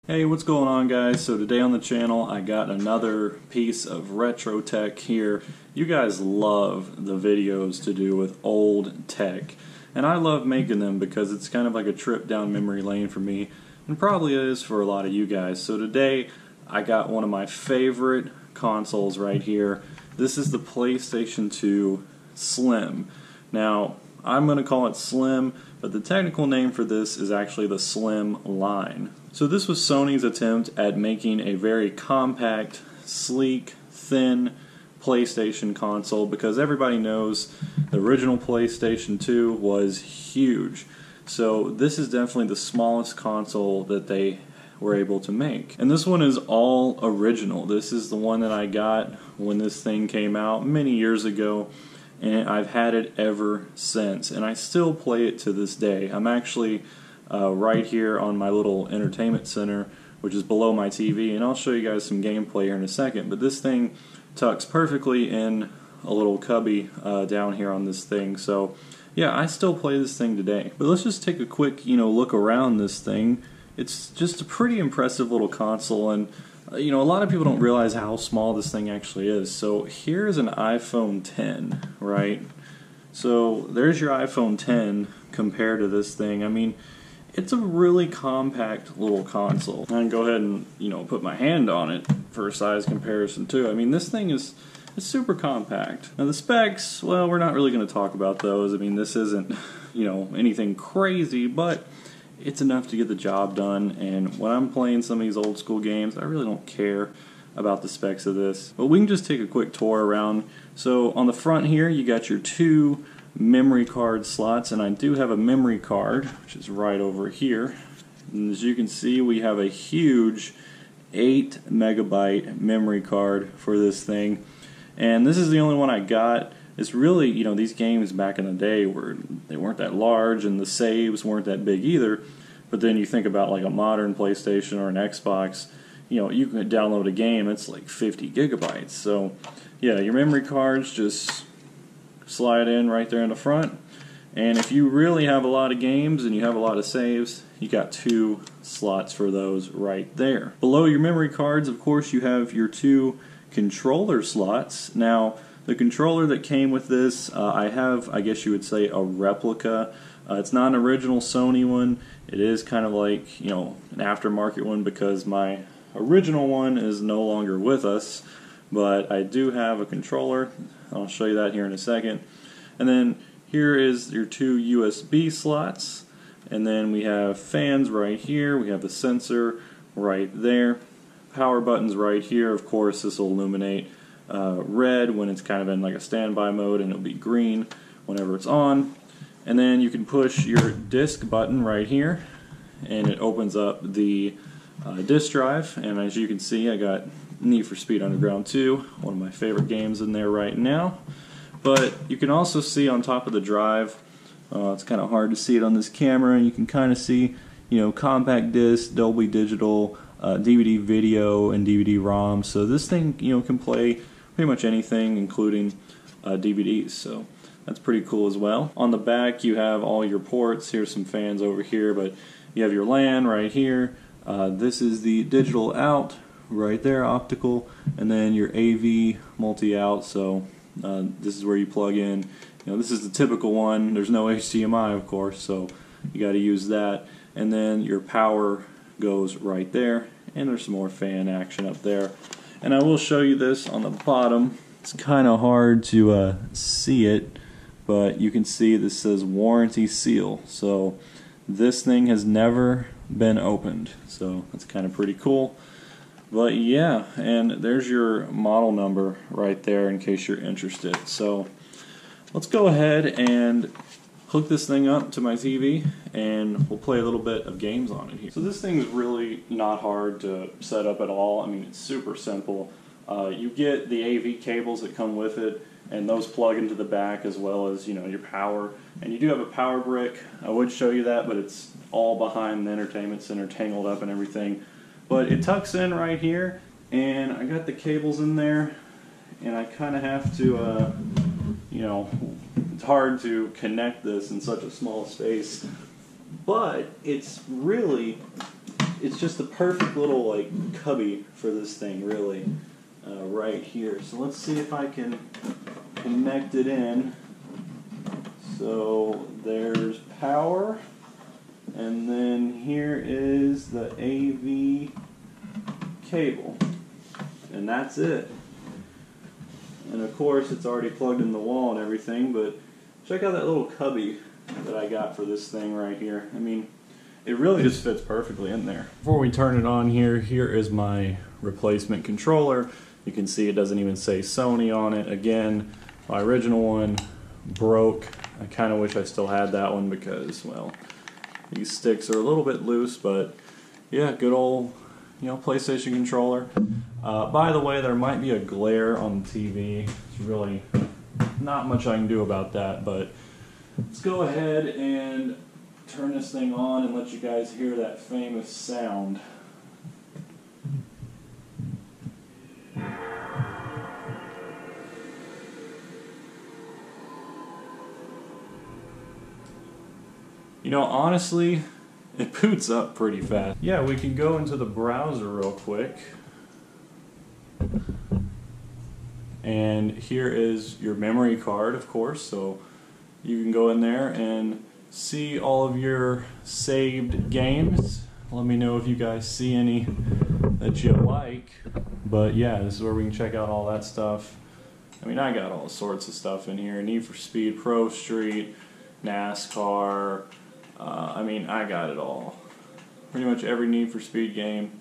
Hey, what's going on, guys? So today on the channel I got another piece of retro tech here. You guys love the videos to do with old tech, and I love making them because it's kind of like a trip down memory lane for me, and probably is for a lot of you guys. So today I got one of my favorite consoles right here. This is the PlayStation 2 Slim. Now I'm going to call it Slim, but the technical name for this is actually the Slim line. So this was Sony's attempt at making a very compact, sleek, thin PlayStation console, because everybody knows the original PlayStation 2 was huge. So this is definitely the smallest console that they were able to make. And this one is all original. This is the one that I got when this thing came out many years ago, and I've had it ever since, and I still play it to this day. I'm actually right here on my little entertainment center, which is below my TV, and I'll show you guys some gameplay here in a second. But this thing tucks perfectly in a little cubby down here on this thing. So yeah, I still play this thing today. But let's just take a quick look around this thing. It's just a pretty impressive little console, and a lot of people don't realize how small this thing actually is. So here's an iPhone 10, right? So there's your iPhone 10 compared to this thing. I mean, it's a really compact little console. I can go ahead and put my hand on it for a size comparison too. I mean, this thing is super compact. Now the specs, well, we're not really going to talk about those. I mean, this isn't anything crazy, but it's enough to get the job done. And when I'm playing some of these old school games, I really don't care about the specs of this. But we can just take a quick tour around. So on the front here, you got your two memory card slots, and I do have a memory card, which is right over here. And as you can see, we have a huge 8 megabyte memory card for this thing. And this is the only one I got. It's really, these games back in the day they weren't that large, and the saves weren't that big either. But then you think about like a modern PlayStation or an Xbox, you can download a game, it's like 50 gigabytes. So yeah, your memory cards just slide in right there in the front. And if you really have a lot of games and you have a lot of saves, you got two slots for those right there. Below your memory cards, of course, you have your two controller slots. Now, the controller that came with this, I have, I guess you would say, a replica. It's not an original Sony one. It is kind of like, an aftermarket one, because my original one is no longer with us. But I do have a controller. I'll show you that here in a second. And then here is your two USB slots. And then we have fans right here. We have the sensor right there. Power buttons right here. Of course, this will illuminate red when it's kind of in like a standby mode, and it'll be green whenever it's on. And then you can push your disk button right here, and it opens up the disk drive. And as you can see, I got Need for Speed Underground 2, one of my favorite games in there right now. But you can also see on top of the drive, it's kind of hard to see it on this camera, and you can kind of see, compact disc, Dolby Digital, DVD video, and DVD ROM. So this thing, can play pretty much anything, including DVDs. So that's pretty cool as well. On the back, you have all your ports. Here's some fans over here, but you have your LAN right here. This is the digital out right there, optical, and then your AV multi-out. So this is where you plug in. This is the typical one. There's no HDMI, of course, so you got to use that. And then your power goes right there, and there's some more fan action up there. And I will show you this on the bottom. It's kind of hard to see it, but you can see this says warranty seal. So this thing has never been opened, so that's kind of pretty cool. But yeah, and there's your model number right there in case you're interested. So let's go ahead and hook this thing up to my TV, and we'll play a little bit of games on it here. So this thing is really not hard to set up at all. I mean, it's super simple. You get the AV cables that come with it, and those plug into the back, as well as your power. And you do have a power brick. I would show you that, but it's all behind the entertainment center, tangled up and everything. But it tucks in right here, and I got the cables in there, and I kind of have to, it's hard to connect this in such a small space, but it's really it's just the perfect little like cubby for this thing, really, right here. So let's see if I can connect it in. So there's power, and then here is the AV cable, and that's it. And of course it's already plugged in the wall and everything, but check out that little cubby that I got for this thing right here. I mean, it really just fits perfectly in there. Before we turn it on here, here is my replacement controller. You can see it doesn't even say Sony on it. Again, my original one broke. I kind of wish I still had that one because, well, these sticks are a little bit loose, but yeah, good old, PlayStation controller. By the way, there might be a glare on the TV. It's really not much I can do about that, but let's go ahead and turn this thing on and let you guys hear that famous sound. Honestly, it boots up pretty fast. Yeah, we can go into the browser real quick. And here is your memory card, of course, so you can go in there and see all of your saved games. Let me know if you guys see any that you like. But yeah, this is where we can check out all that stuff. I mean, I got all sorts of stuff in here. Need for Speed, Pro Street, NASCAR. I mean, I got it all. Pretty much every Need for Speed game.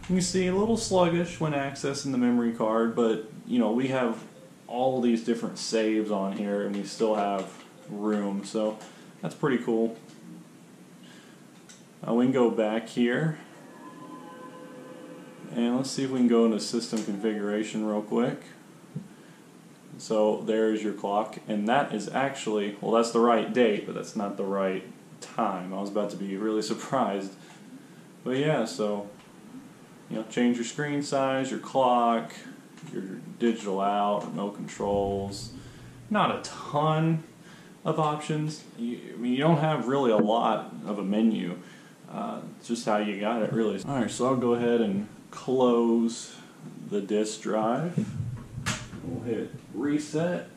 You can see a little sluggish when accessing the memory card, but we have all these different saves on here and we still have room, so that's pretty cool. We can go back here and let's see if we can go into system configuration real quick. So there's your clock, and that is actually, well, that's the right date, but that's not the right time. I was about to be really surprised. But yeah, so change your screen size, your clock, your digital out, remote controls. Not a ton of options. You don't have really a lot of a menu. It's just how you got it, really. Alright, so I'll go ahead and close the disk drive. We'll hit reset,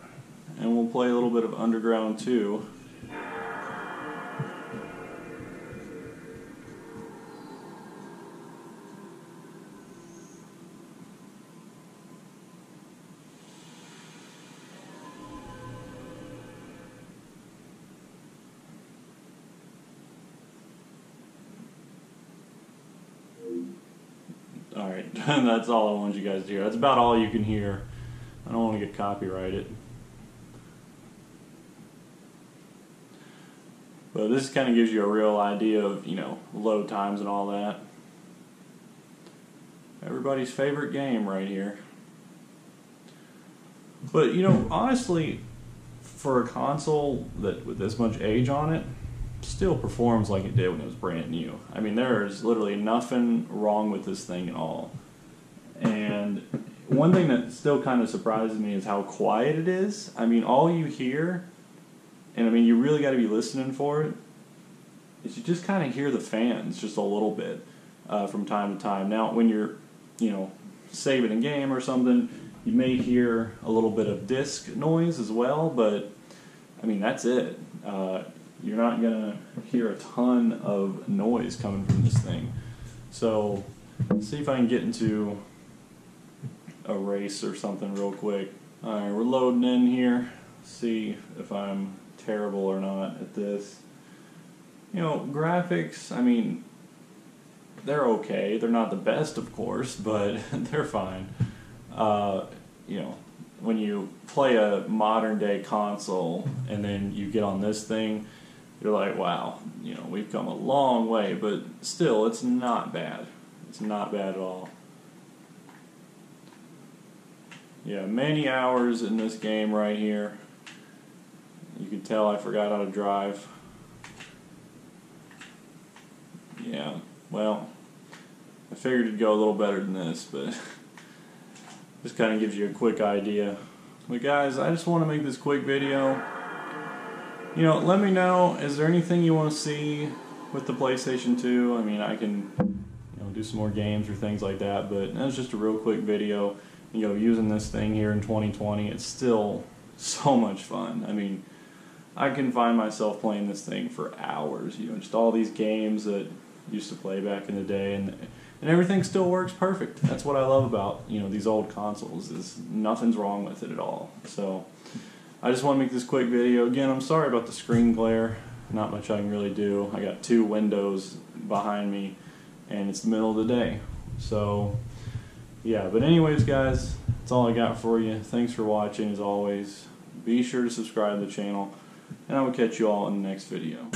and we'll play a little bit of Underground 2. Alright, that's all I want you guys to hear. That's about all you can hear. I don't want to get copyrighted. But this kind of gives you a real idea of, load times and all that. Everybody's favorite game right here. But, honestly, for a console that with this much age on it, still performs like it did when it was brand new. I mean, there's literally nothing wrong with this thing at all. And one thing that still kind of surprises me is how quiet it is. I mean, all you hear, and I mean, you really got to be listening for it, is you just kind of hear the fans just a little bit from time to time. Now, when you're, saving a game or something, you may hear a little bit of disk noise as well, but I mean, that's it. You're not going to hear a ton of noise coming from this thing. So, let's see if I can get into a race or something real quick. Alright, we're loading in here. See if I'm terrible or not at this. Graphics, I mean, they're okay. They're not the best, of course, but they're fine. When you play a modern day console and then you get on this thing, you're like, wow, we've come a long way, but still, it's not bad. It's not bad at all. Yeah, many hours in this game right here. You can tell I forgot how to drive. Yeah, well, I figured it'd go a little better than this, but just kind of gives you a quick idea. But guys, I just want to make this quick video. Let me know, is there anything you want to see with the PlayStation 2. I mean, I can, you know, do some more games or things like that, but that was just a real quick video. You know, using this thing here in 2020, it's still so much fun. I mean, I can find myself playing this thing for hours, you know, just all these games that I used to play back in the day, and everything still works perfect. That's what I love about, you know, these old consoles, is nothing's wrong with it at all. So I just want to make this quick video. Again, I'm sorry about the screen glare. Not much I can really do. I got two windows behind me, and it's the middle of the day. So yeah, but anyways, guys, that's all I got for you. Thanks for watching, as always. Be sure to subscribe to the channel, and I will catch you all in the next video.